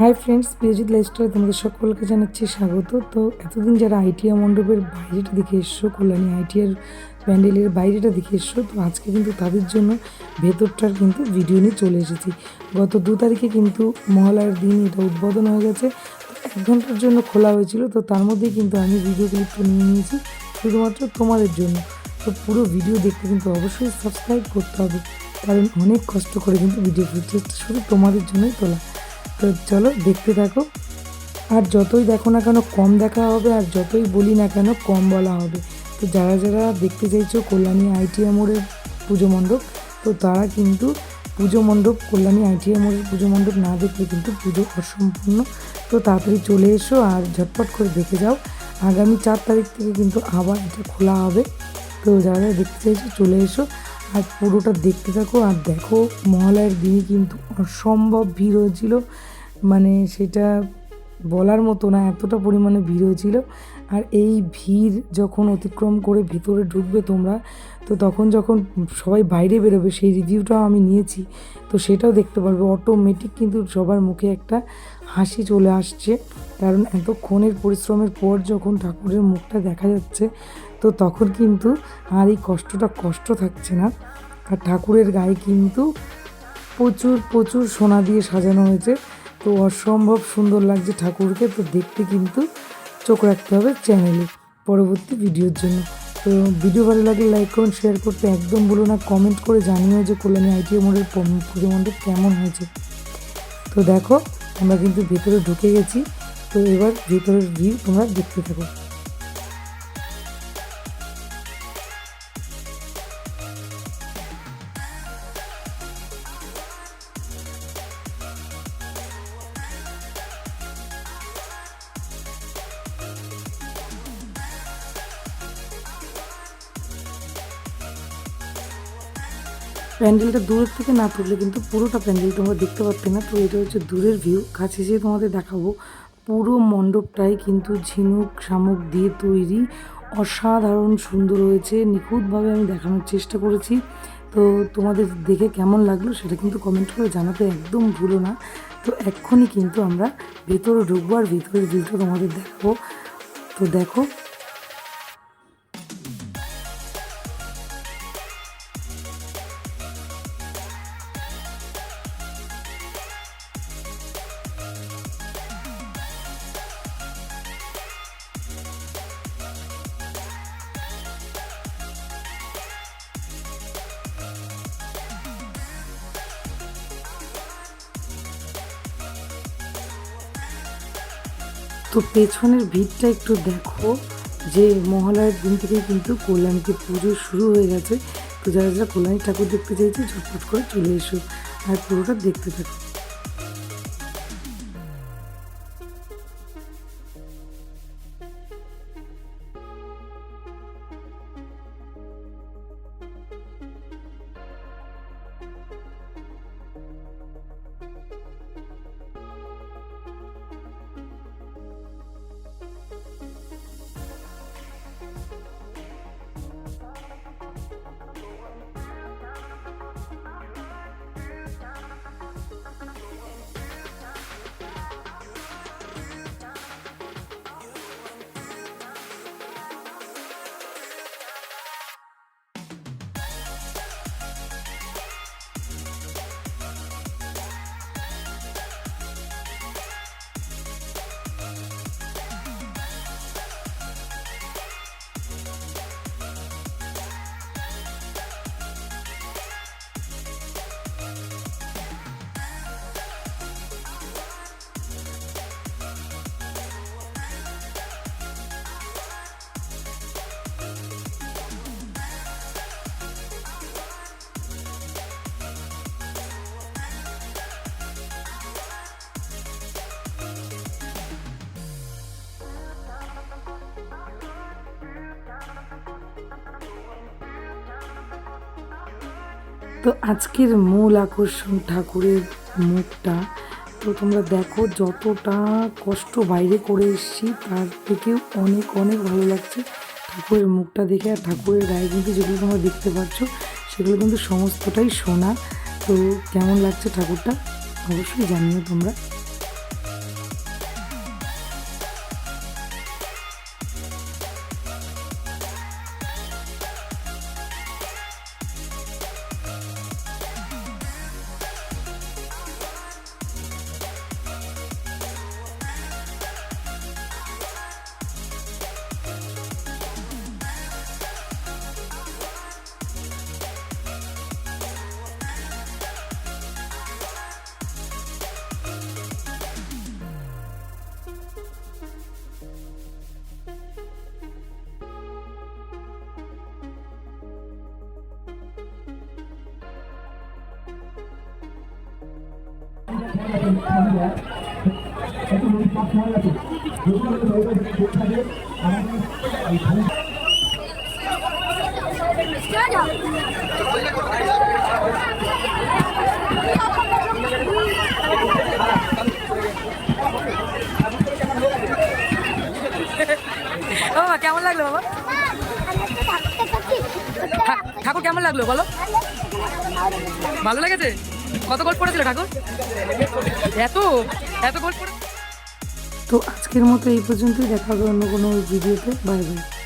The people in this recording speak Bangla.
হাই ফ্রেন্ডস, বিরজিৎ লাইফস্টাইলে তোমাদের সকলকে জানাচ্ছি স্বাগত। তো এতদিন যারা আইটিআই মণ্ডপের বাইরেটা দেখে এসছো, কল্যাণী আইটিআর প্যান্ডেলের বাইরেটা দেখে এসছো, তো আজকে কিন্তু তাদের জন্য ভেতরটার কিন্তু ভিডিও নিয়ে চলে এসেছি। গত 2 তারিখে কিন্তু মহালয়ার দিন এটা উদ্বোধন হয়ে গেছে। 1 ঘন্টার জন্য খোলা হয়েছিল, তো তার মধ্যেই কিন্তু আমি ভিডিও ক্লিপটা নিয়ে নিয়েছি শুধুমাত্র তোমাদের জন্য। তো পুরো ভিডিও দেখতে কিন্তু অবশ্যই সাবস্ক্রাইব করতে হবে, কারণ অনেক কষ্ট করে কিন্তু ভিডিও ফুটেজটা শুধু তোমাদের জন্যই তোলা। তো চলো দেখতে থাকো। আর যতই দেখো না কেন কম দেখা হবে, আর যতই বলি না কেন কম বলা হবে। তো যারা যারা দেখতে চাইছো কল্যাণী আইটিআই মোড়ের পুজো মণ্ডপ, তো তারা কিন্তু পুজো মণ্ডপ, কল্যাণী আইটিআই মোড়ের পুজো মণ্ডপ না দেখলে কিন্তু পুজো অসম্পূর্ণ। তো তাড়াতাড়ি চলে এসো আর ঝটপট করে দেখে যাও। আগামী 4 তারিখ থেকে কিন্তু আবার এটা খোলা হবে। তো যারা যারা দেখতে চাইছো চলে এসো আর পুরোটা দেখতে থাকো। আর দেখো, মহালয়ার দিনই কিন্তু অসম্ভব ভিড় হয়েছিল, মানে সেটা বলার মতো না, এতটা পরিমাণে ভিড় হয়েছিল। আর এই ভিড় যখন অতিক্রম করে ভিতরে ঢুকবে তোমরা, তো তখন যখন সবাই বাইরে বেরোবে সেই রিভিউটাও আমি নিয়েছি, তো সেটাও দেখতে পারবে। অটোমেটিক কিন্তু সবার মুখে একটা হাসি চলে আসছে, কারণ এতক্ষণের পরিশ্রমের পর যখন ঠাকুরের মুখটা দেখা যাচ্ছে, তো তখন কিন্তু আর এই কষ্টটা কষ্ট থাকছে না। আর ঠাকুরের গায়ে কিন্তু প্রচুর প্রচুর সোনা দিয়ে সাজানো হয়েছে, তো অসম্ভব সুন্দর লাগছে ঠাকুরকে। তো দেখতে কিন্তু চোখ রাখতে হবে চ্যানেলে পরবর্তী ভিডিওর জন্য। তো ভিডিও ভালো লাগলে লাইক করুন, শেয়ার করতে একদম ভুলো না। কমেন্ট করে জানিও যে কল্যাণী আইটিআই মোড়ের পুজো মণ্ডপ কেমন হয়েছে। তো দেখো, আমরা কিন্তু ভেতরে ঢুকে গেছি। তো এবার ভেতরের ভিউ তোমরা দেখতে থাকো। প্যান্ডেলটা দূরের থেকে না তুললে কিন্তু পুরোটা প্যান্ডেল তোমরা দেখতে পারতে না। তো এটা হচ্ছে দূরের ভিউ, কাছে যেয়ে তোমাদের দেখাবো। পুরো মণ্ডপটাই কিন্তু ঝিনুক শামুক দিয়ে তৈরি, অসাধারণ সুন্দর হয়েছে। নিখুঁতভাবে আমি দেখানোর চেষ্টা করেছি। তো তোমাদের দেখে কেমন লাগলো সেটা কিন্তু কমেন্ট করে জানাতে একদম ভুলো না। তো এক্ষুনি কিন্তু আমরা ভেতরে ঢুকবো আর ভেতরের ভিউটা তোমাদের দেখাবো। তো দেখো, তো পেছনের ভিড়টা একটু দেখো, যে মহালয়ার দিন থেকেই কিন্তু কল্যাণীতে পুজো শুরু হয়ে গেছে। তো যারা যারা কল্যাণী ঠাকুর দেখতে চাইছে ঝটপট করে চলে এসো আর পুরোটা দেখতে থাকো। তো আজকের মূল আকর্ষণ ঠাকুরের মুখটা। তো তোমরা দেখো, যতটা কষ্ট বাইরে করে এসেছি তার থেকেও অনেক অনেক ভালো লাগছে ঠাকুরের মুখটা দেখে। আর ঠাকুরের গায়ে কিন্তু যেগুলো তোমরা দেখতে পাচ্ছ সেগুলো কিন্তু সমস্তটাই সোনা। তো কেমন লাগছে ঠাকুরটা অবশ্যই জানিও তোমরা। বাবা কেমন লাগলো বাবা? ঠাকুর কেমন লাগলো বলো? ভালো লেগেছে? কত গোল পড়েছিল ঠাকুর? এত এত গোল পড়ে। তো আজকের মতো এই পর্যন্তই, দেখা হবে অন্য কোনো ভিডিওতে। Bye bye.